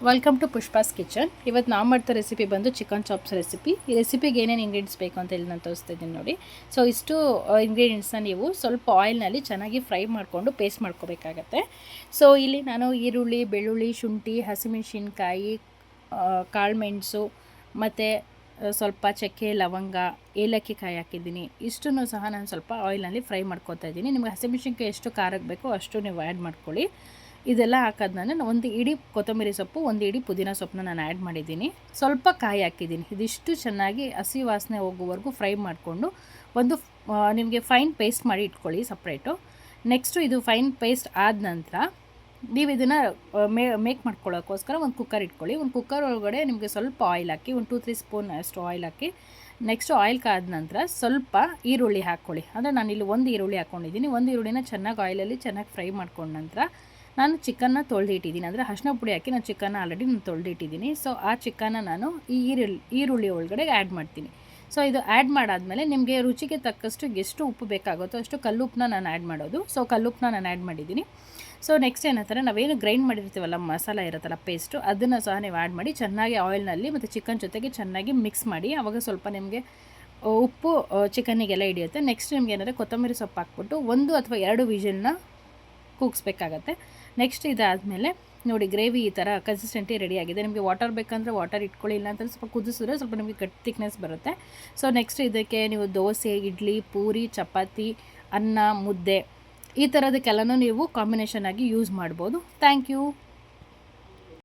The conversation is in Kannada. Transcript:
Welcome to ಪುಷ್ಪಾಸ್ kitchen. ಇವತ್ತು ನಾವು ಮಾಡ್ತಾ ರೆಸಿಪಿ ಬಂದು ಚಿಕನ್ ಚಾಪ್ಸ್ ರೆಸಿಪಿ. ಈ ರೆಸಿಪಿಗೆ ಏನೇನು ಇಂಗ್ರೀಡಿಯೆಂಟ್ಸ್ ಬೇಕು ಅಂತ ಹೇಳಿ ನಾನು ತೋರಿಸ್ತಾ ಇದ್ದೀನಿ ನೋಡಿ. ಸೊ ಇಷ್ಟು ಇಂಗ್ರೀಡಿಯೆಂಟ್ಸ್ನ ನೀವು ಸ್ವಲ್ಪ ಆಯಿಲ್ನಲ್ಲಿ ಚೆನ್ನಾಗಿ ಫ್ರೈ ಮಾಡಿಕೊಂಡು ಪೇಸ್ಟ್ ಮಾಡ್ಕೋಬೇಕಾಗತ್ತೆ. ಸೊ ಇಲ್ಲಿ ನಾನು ಈರುಳ್ಳಿ, ಬೆಳ್ಳುಳ್ಳಿ, ಶುಂಠಿ, ಹಸಿಮೆಣಸಿನ್ಕಾಯಿ, ಕಾಳುಮೆಣಸು ಮತ್ತು ಸ್ವಲ್ಪ ಚಕ್ಕೆ, ಲವಂಗ, ಏಲಕ್ಕಿ ಕಾಯಿ ಹಾಕಿದ್ದೀನಿ. ಇಷ್ಟನ್ನು ಸಹ ನಾನು ಸ್ವಲ್ಪ ಆಯಿಲ್ನಲ್ಲಿ ಫ್ರೈ ಮಾಡ್ಕೊತಾ ಇದ್ದೀನಿ. ನಿಮಗೆ ಹಸಿಮೆಣಸಿನ್ಕಾಯಿ ಎಷ್ಟು ಖಾರಕ್ಕೆ ಬೇಕೋ ಅಷ್ಟು ನೀವು ಆ್ಯಡ್ ಮಾಡ್ಕೊಳ್ಳಿ. ಇದೆಲ್ಲ ಹಾಕಿದ್ಮೇಲೆ ಒಂದು ಇಡೀ ಕೊತ್ತಂಬರಿ ಸೊಪ್ಪು, ಒಂದು ಇಡೀ ಪುದೀನ ಸೊಪ್ಪನ್ನ ನಾನು ಆ್ಯಡ್ ಮಾಡಿದ್ದೀನಿ. ಸ್ವಲ್ಪ ಕಾಯಿ ಹಾಕಿದ್ದೀನಿ. ಇದಿಷ್ಟು ಚೆನ್ನಾಗಿ ಹಸಿ ವಾಸನೆ ಹೋಗೋವರೆಗೂ ಫ್ರೈ ಮಾಡಿಕೊಂಡು ಒಂದು ನಿಮಗೆ ಫೈನ್ ಪೇಸ್ಟ್ ಮಾಡಿ ಇಟ್ಕೊಳ್ಳಿ ಸಪ್ರೇಟು. ನೆಕ್ಸ್ಟು ಇದು ಫೈನ್ ಪೇಸ್ಟ್ ಆದ ನಂತರ ನೀವು ಇದನ್ನು ಮೇಕ್ ಮಾಡ್ಕೊಳ್ಳೋಕ್ಕೋಸ್ಕರ ಒಂದು ಕುಕ್ಕರ್ ಇಟ್ಕೊಳ್ಳಿ. ಒಂದು ಕುಕ್ಕರ್ ಒಳಗಡೆ ನಿಮಗೆ ಸ್ವಲ್ಪ ಆಯಿಲ್ ಹಾಕಿ, ಒಂದು 2-3 ಸ್ಪೂನ್ ಅಷ್ಟು ಆಯಿಲ್ ಹಾಕಿ. ನೆಕ್ಸ್ಟು ಆಯಿಲ್ ಕಾದ ನಂತರ ಸ್ವಲ್ಪ ಈರುಳ್ಳಿ ಹಾಕ್ಕೊಳ್ಳಿ. ಅಂದರೆ ನಾನಿಲ್ಲಿ ಒಂದು ಈರುಳ್ಳಿ ಹಾಕ್ಕೊಂಡಿದ್ದೀನಿ. ಒಂದು ಈರುಳ್ಳಿನ ಚೆನ್ನಾಗಿ ಆಯಿಲಲ್ಲಿ ಚೆನ್ನಾಗಿ ಫ್ರೈ ಮಾಡ್ಕೊಂಡ ನಂತರ ನಾನು ಚಿಕನ್ನ ತೊಳೆದಿಟ್ಟಿದ್ದೀನಿ. ಅಂದರೆ ಅರಿಶಿನ ಪುಡಿ ಹಾಕಿ ನಾನು ಚಿಕನ್ನ ಆಲ್ರೆಡಿ ತೊಳೆದಿಟ್ಟಿದ್ದೀನಿ. ಸೊ ಆ ಚಿಕನ್ನ ನಾನು ಈ ಈರುಳ್ಳಿ ಒಳಗಡೆ ಆ್ಯಡ್ ಮಾಡ್ತೀನಿ. ಸೊ ಇದು ಆ್ಯಡ್ ಮಾಡಾದಮೇಲೆ ನಿಮಗೆ ರುಚಿಗೆ ತಕ್ಕಷ್ಟು ಎಷ್ಟು ಉಪ್ಪು ಬೇಕಾಗುತ್ತೋ ಅಷ್ಟು ಕಲ್ಲುಪ್ಪನ್ನ ನಾನು ಆ್ಯಡ್ ಮಾಡೋದು. ಸೊ ಕಲ್ಲುಪ್ಪನ್ನ ನಾನು ಆ್ಯಡ್ ಮಾಡಿದ್ದೀನಿ. ಸೊ ನೆಕ್ಸ್ಟ್ ಏನಂತಾರೆ, ನಾವೇನು ಗ್ರೈಂಡ್ ಮಾಡಿರ್ತೀವಲ್ಲ ಮಸಾಲ ಇರುತ್ತಲ್ಲ ಪೇಸ್ಟು, ಅದನ್ನು ಸಹ ನೀವು ಆ್ಯಡ್ ಮಾಡಿ ಚೆನ್ನಾಗಿ ಆಯಿಲ್ನಲ್ಲಿ ಮತ್ತು ಚಿಕನ್ ಜೊತೆಗೆ ಚೆನ್ನಾಗಿ ಮಿಕ್ಸ್ ಮಾಡಿ. ಆವಾಗ ಸ್ವಲ್ಪ ನಿಮಗೆ ಉಪ್ಪು ಚಿಕನ್ನಿಗೆಲ್ಲ ಹಿಡಿಯುತ್ತೆ. ನೆಕ್ಸ್ಟ್ ನಿಮ್ಗೆ ಏನಾದರೆ ಕೊತ್ತಂಬರಿ ಸೊಪ್ಪು ಹಾಕ್ಬಿಟ್ಟು 1 ಅಥವಾ 2 ವಿಷಲ್ನ ಕೂಗಿಸ್ಬೇಕಾಗತ್ತೆ. ನೆಕ್ಸ್ಟ್ ಇದಾದಮೇಲೆ ನೋಡಿ, ಗ್ರೇವಿ ಈ ಥರ ಕನ್ಸಿಸ್ಟೆಂಟಿ ರೆಡಿಯಾಗಿದೆ. ನಿಮಗೆ ವಾಟರ್ ಬೇಕಂದರೆ ವಾಟರ್ ಇಟ್ಕೊಳ್ಳಿ, ಇಲ್ಲ ಅಂತಂದರೆ ಸ್ವಲ್ಪ ಕುದಿಸಿದ್ರೆ ಸ್ವಲ್ಪ ನಿಮಗೆ ಗಟ್ಟಿ ಥಿಕ್ನೆಸ್ ಬರುತ್ತೆ. ಸೊ ನೆಕ್ಸ್ಟ್ ಇದಕ್ಕೆ ನೀವು ದೋಸೆ, ಇಡ್ಲಿ, ಪೂರಿ, ಚಪಾತಿ, ಅನ್ನ, ಮುದ್ದೆ ಈ ಥರದಕ್ಕೆಲ್ಲನೂ ನೀವು ಕಾಂಬಿನೇಷನ್ ಆಗಿ ಯೂಸ್ ಮಾಡ್ಬೋದು. Thank you.